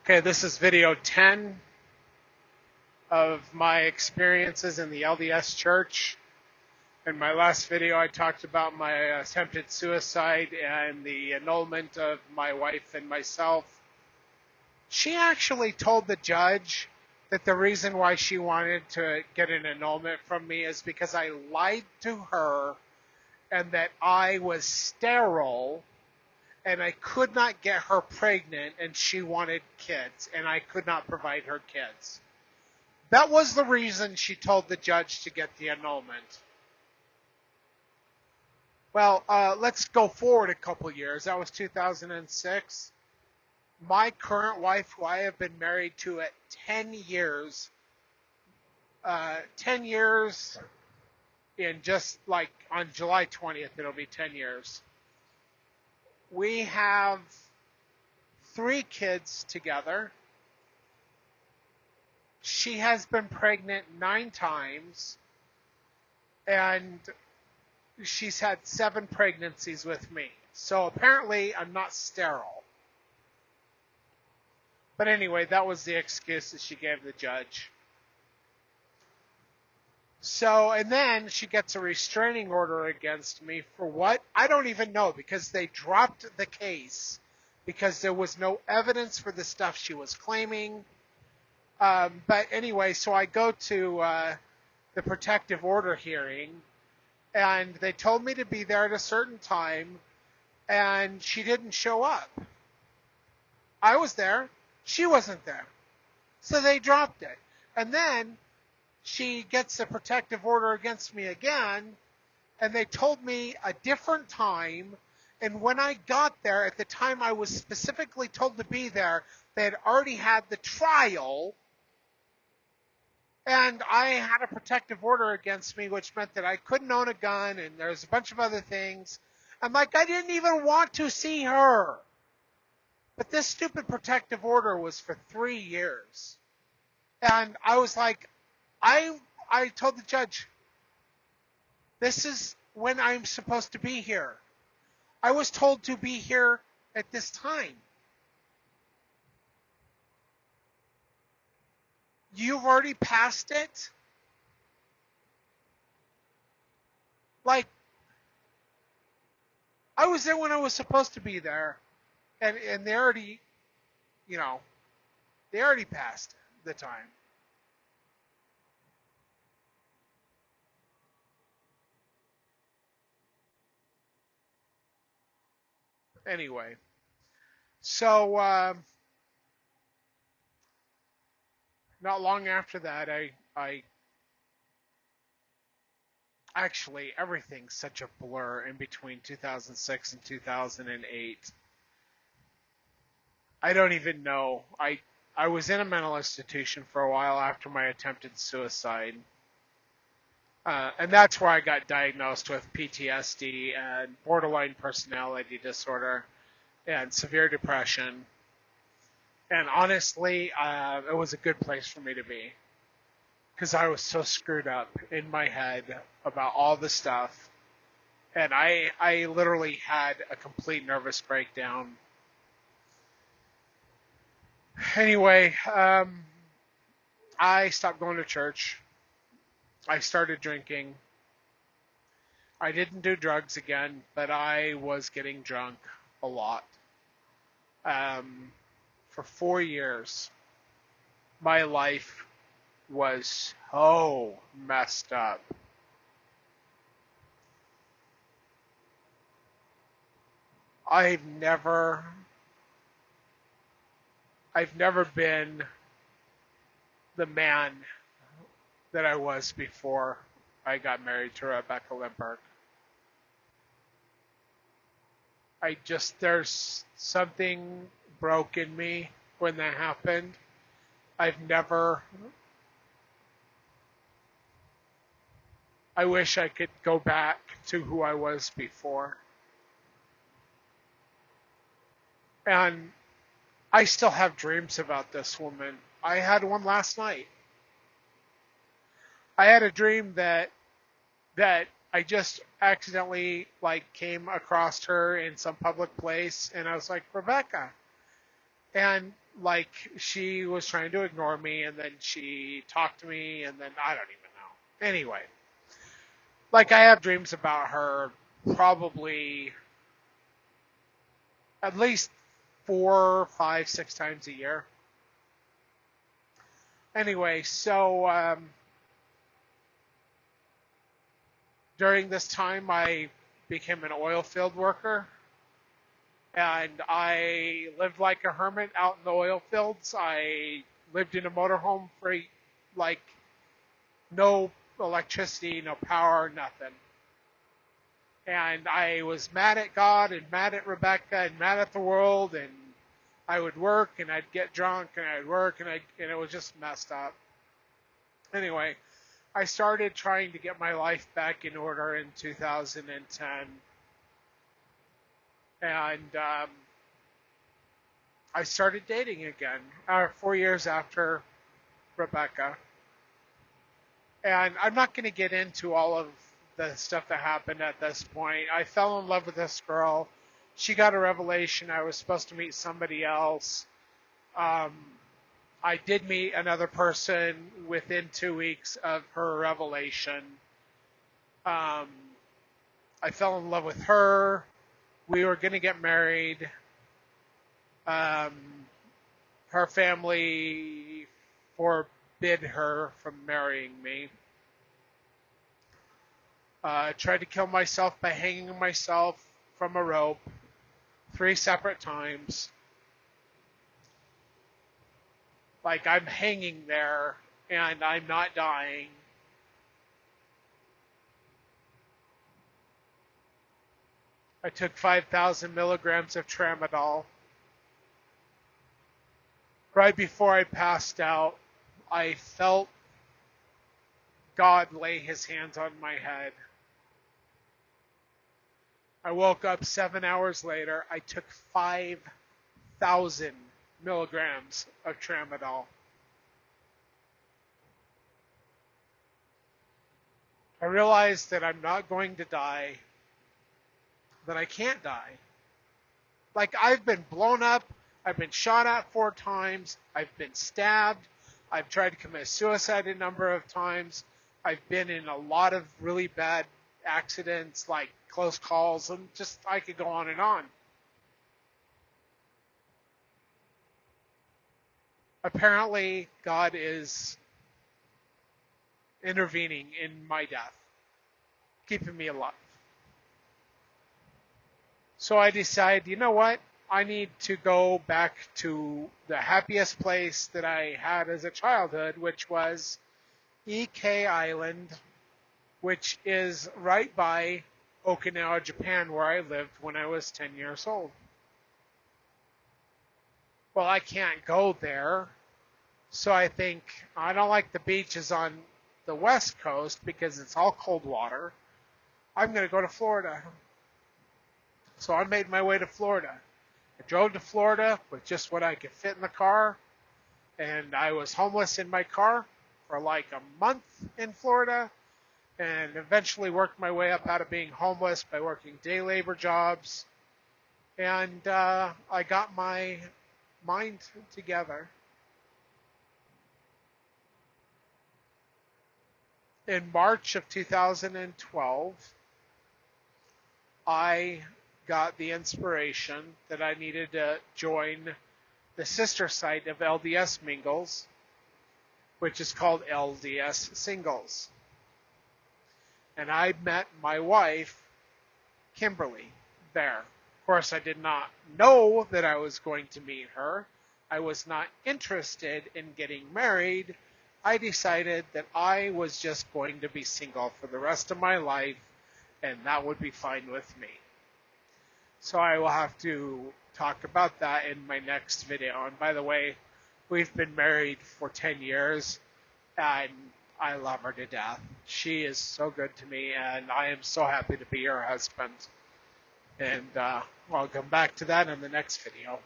Okay, this is video 10 of my experiences in the LDS Church. In my last video, I talked about my attempted suicide and the annulment of my wife and myself. She actually told the judge that the reason why she wanted to get an annulment from me is because I lied to her and that I was sterile and I could not get her pregnant and she wanted kids and I could not provide her kids. That was the reason she told the judge to get the annulment. Well, let's go forward a couple years. That was 2006. My current wife, who I have been married to at 10 years, 10 years in just like on July 20th, it'll be 10 years. We have 3 kids together. She has been pregnant 9 times, and she's had 7 pregnancies with me. So apparently I'm not sterile. But anyway, that was the excuse that she gave the judge. So, and then she gets a restraining order against me for what? I don't even know, because they dropped the case because there was no evidence for the stuff she was claiming. But anyway, so I go to the protective order hearing, and they told me to be there at a certain time, and she didn't show up. I was there. She wasn't there. So they dropped it. And then she gets a protective order against me again, and they told me a different time. And when I got there, at the time I was specifically told to be there, they had already had the trial, and I had a protective order against me, which meant that I couldn't own a gun, and there's a bunch of other things. I'm like, I didn't even want to see her. But this stupid protective order was for 3 years. And I was like, I told the judge, this is when I'm supposed to be here. I was told to be here at this time. You've already passed it? Like, I was there when I was supposed to be there. And they already, they already passed the time. Anyway, so not long after that, I actually, everything's such a blur in between 2006 and 2008. I don't even know. I was in a mental institution for a while after my attempted suicide. And that's where I got diagnosed with PTSD and borderline personality disorder and severe depression. And honestly, it was a good place for me to be, because I was so screwed up in my head about all the stuff. And I literally had a complete nervous breakdown. Anyway, I stopped going to church. I started drinking. I didn't do drugs again, but I was getting drunk a lot. For 4 years, my life was so messed up. I've never been the man that I was before I got married to Rebecca Lindbergh. There's something broke in me when that happened. I wish I could go back to who I was before. And I still have dreams about this woman. I had one last night. I had a dream that I just accidentally came across her in some public place, and I was like, Rebecca. And like she was trying to ignore me, and then she talked to me, and then I don't even know. Anyway, like I have dreams about her probably at least 4, 5, 6 times a year. Anyway, so during this time, I became an oil field worker, and I lived like a hermit out in the oil fields. I lived in a motorhome for like no electricity, no power, nothing. And I was mad at God and mad at Rebecca and mad at the world, and I would work and I'd get drunk and I'd work and it was just messed up. Anyway, I started trying to get my life back in order in 2010, and I started dating again 4 years after Rebecca. And I'm not going to get into all of the stuff that happened at this point. I fell in love with this girl. She got a revelation. I was supposed to meet somebody else. I did meet another person within 2 weeks of her revelation. I fell in love with her. We were going to get married. Her family forbid her from marrying me. Tried to kill myself by hanging myself from a rope 3 separate times. Like I'm hanging there and I'm not dying. I took 5,000 milligrams of tramadol. Right before I passed out, I felt God lay his hands on my head. I woke up 7 hours later. I took 5,000 milligrams of tramadol. I realized that I'm not going to die, that I can't die. Like I've been blown up, I've been shot at 4 times, I've been stabbed, I've tried to commit suicide a number of times, I've been in a lot of really bad accidents, like close calls, and just I could go on and on. Apparently, God is intervening in my death, keeping me alive. So I decided, you know what? I need to go back to the happiest place that I had as a childhood, which was EK Island, which is right by Okinawa, Japan, where I lived when I was 10 years old. Well, I can't go there. So I think I don't like the beaches on the West Coast because it's all cold water. I'm going to go to Florida. So I made my way to Florida. I drove to Florida with just what I could fit in the car. And I was homeless in my car for like a month in Florida. And eventually worked my way up out of being homeless by working day labor jobs. And I got my mind together. In March of 2012, I got the inspiration that I needed to join the sister site of LDS Mingles, which is called LDS Singles. And I met my wife, Kimberly, there. Of course, I did not know that I was going to meet her. I was not interested in getting married. I decided that I was just going to be single for the rest of my life, and that would be fine with me. So I will have to talk about that in my next video. And by the way, we've been married for 10 years, and I love her to death. She is so good to me, and I am so happy to be her husband. And I'll come back to that in the next video.